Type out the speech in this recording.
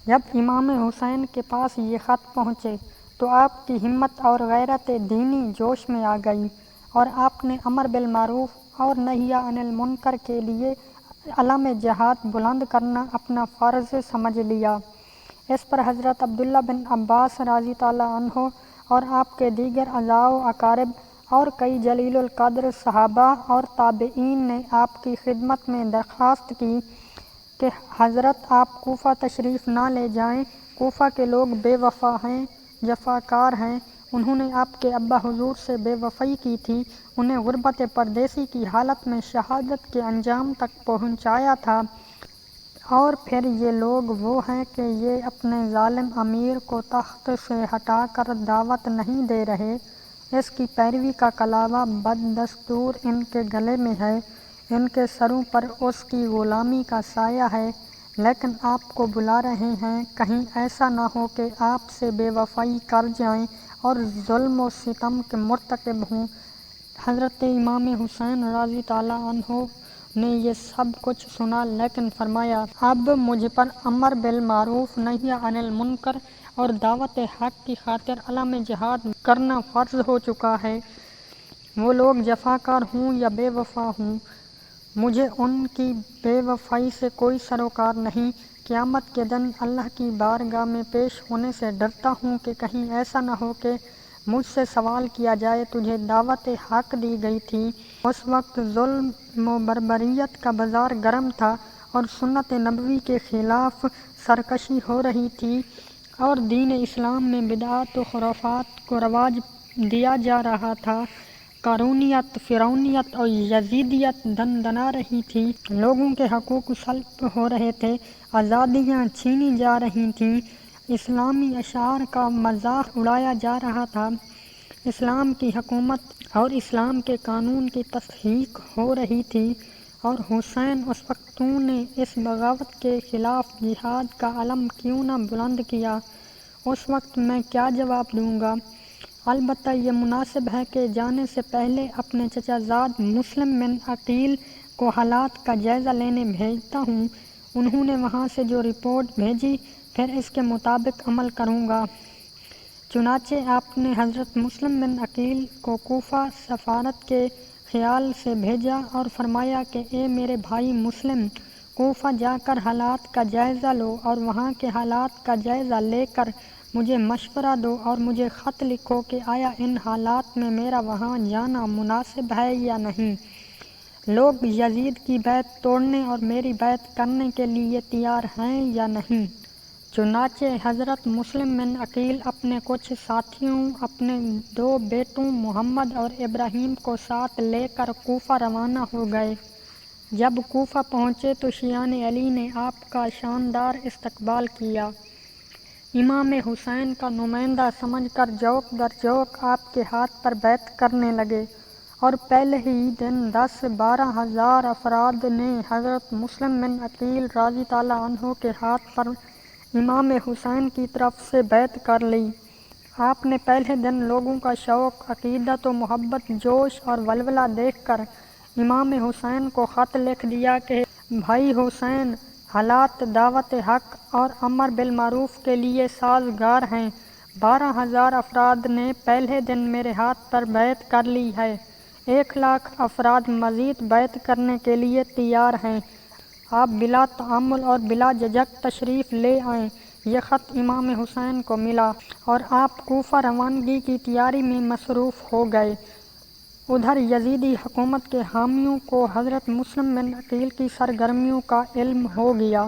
جب امام حسین کے پاس یہ خط پہنچے تو آپ کی ہمت اور غیرت دینی جوش میں آ گئی اور آپ نے امر بالمعروف اور نہی عن المنکر کے لیے علم جہاد بلند کرنا اپنا فرض سمجھ لیا۔ اس پر حضرت عبداللہ بن عباس رضی اللہ عنہ اور آپ کے دیگر اعزاء و اقارب اور کئی جلیل القدر صحابہ اور تابعین نے آپ کی خدمت میں درخواست کی کہ حضرت آپ کوفہ تشریف نہ لے جائیں، کوفہ کے لوگ بے وفا ہیں، جفاکار ہیں، انہوں نے آپ کے ابا حضور سے بے وفائی کی تھی، انہیں غربت پردیسی کی حالت میں شہادت کے انجام تک پہنچایا تھا، اور پھر یہ لوگ وہ ہیں کہ یہ اپنے ظالم امیر کو تخت سے ہٹا کر دعوت نہیں دے رہے، اس کی پیروی کا کلاوہ بدستور ان کے گلے میں ہے، ان کے سروں پر اس کی غلامی کا سایہ ہے، لیکن آپ کو بلا رہے ہیں، کہیں ایسا نہ ہو کہ آپ سے بے وفائی کر جائیں اور ظلم و ستم کے مرتکب ہوں۔ حضرت امام حسین رضی اللہ عنہ نے یہ سب کچھ سنا، لیکن فرمایا اب مجھ پر امر بالمعروف نہی عن المنکر اور دعوت حق کی خاطر علم جہاد کرنا فرض ہو چکا ہے، وہ لوگ جفاکار ہوں یا بے وفا ہوں، مجھے ان کی بے وفائی سے کوئی سروکار نہیں، قیامت کے دن اللہ کی بارگاہ میں پیش ہونے سے ڈرتا ہوں کہ کہیں ایسا نہ ہو کہ مجھ سے سوال کیا جائے تجھے دعوت حق دی گئی تھی۔ اس وقت ظلم و بربریت کا بازار گرم تھا اور سنت نبوی کے خلاف سرکشی ہو رہی تھی اور دین اسلام میں بدعات و خرافات کو رواج دیا جا رہا تھا، قارونیت، فرعونیت اور یزیدیت دندنا رہی تھی، لوگوں کے حقوق سلب ہو رہے تھے، آزادیاں چھینی جا رہی تھیں، اسلامی اشعار کا مذاق اڑایا جا رہا تھا، اسلام کی حکومت اور اسلام کے قانون کی تفحیق ہو رہی تھی، اور حسین اس وقت تو نے اس بغاوت کے خلاف جہاد کا علم کیوں نہ بلند کیا؟ اس وقت میں کیا جواب دوں گا؟ البتہ یہ مناسب ہے کہ جانے سے پہلے اپنے چچا زاد مسلم بن عقیل کو حالات کا جائزہ لینے بھیجتا ہوں، انہوں نے وہاں سے جو رپورٹ بھیجی پھر اس کے مطابق عمل کروں گا۔ چنانچہ آپ نے حضرت مسلم بن عقیل کو کوفہ سفارت کے خیال سے بھیجا اور فرمایا کہ اے میرے بھائی مسلم، کوفہ جا کر حالات کا جائزہ لو اور وہاں کے حالات کا جائزہ لے کر مجھے مشورہ دو اور مجھے خط لکھو کہ آیا ان حالات میں میرا وہاں جانا مناسب ہے یا نہیں، لوگ یزید کی بیعت توڑنے اور میری بیعت کرنے کے لیے تیار ہیں یا نہیں۔ چنانچہ حضرت مسلم بن عقیل اپنے کچھ ساتھیوں، اپنے 2 بیٹوں محمد اور ابراہیم کو ساتھ لے کر کوفہ روانہ ہو گئے۔ جب کوفہ پہنچے تو شیعان علی نے آپ کا شاندار استقبال کیا، امام حسین کا نمائندہ سمجھ کر جوق در جوق آپ کے ہاتھ پر بیعت کرنے لگے، اور پہلے ہی دن 10-12 ہزار افراد نے حضرت مسلم بن عقیل رضی اللہ عنہ کے ہاتھ پر امام حسین کی طرف سے بیعت کر لی۔ آپ نے پہلے دن لوگوں کا شوق، عقیدت و محبت، جوش اور ولولہ دیکھ کر امام حسین کو خط لکھ دیا کہ بھائی حسین، حالات دعوت حق اور امر بالمعروف کے لیے سازگار ہیں، 12 ہزار افراد نے پہلے دن میرے ہاتھ پر بیعت کر لی ہے، 1 لاکھ افراد مزید بیعت کرنے کے لیے تیار ہیں، آپ بلا تأمل اور بلا جھجک تشریف لے آئیں۔ یہ خط امام حسین کو ملا اور آپ کوفہ روانگی کی تیاری میں مصروف ہو گئے۔ ادھر یزیدی حکومت کے حامیوں کو حضرت مسلم بن عقیل کی سرگرمیوں کا علم ہو گیا۔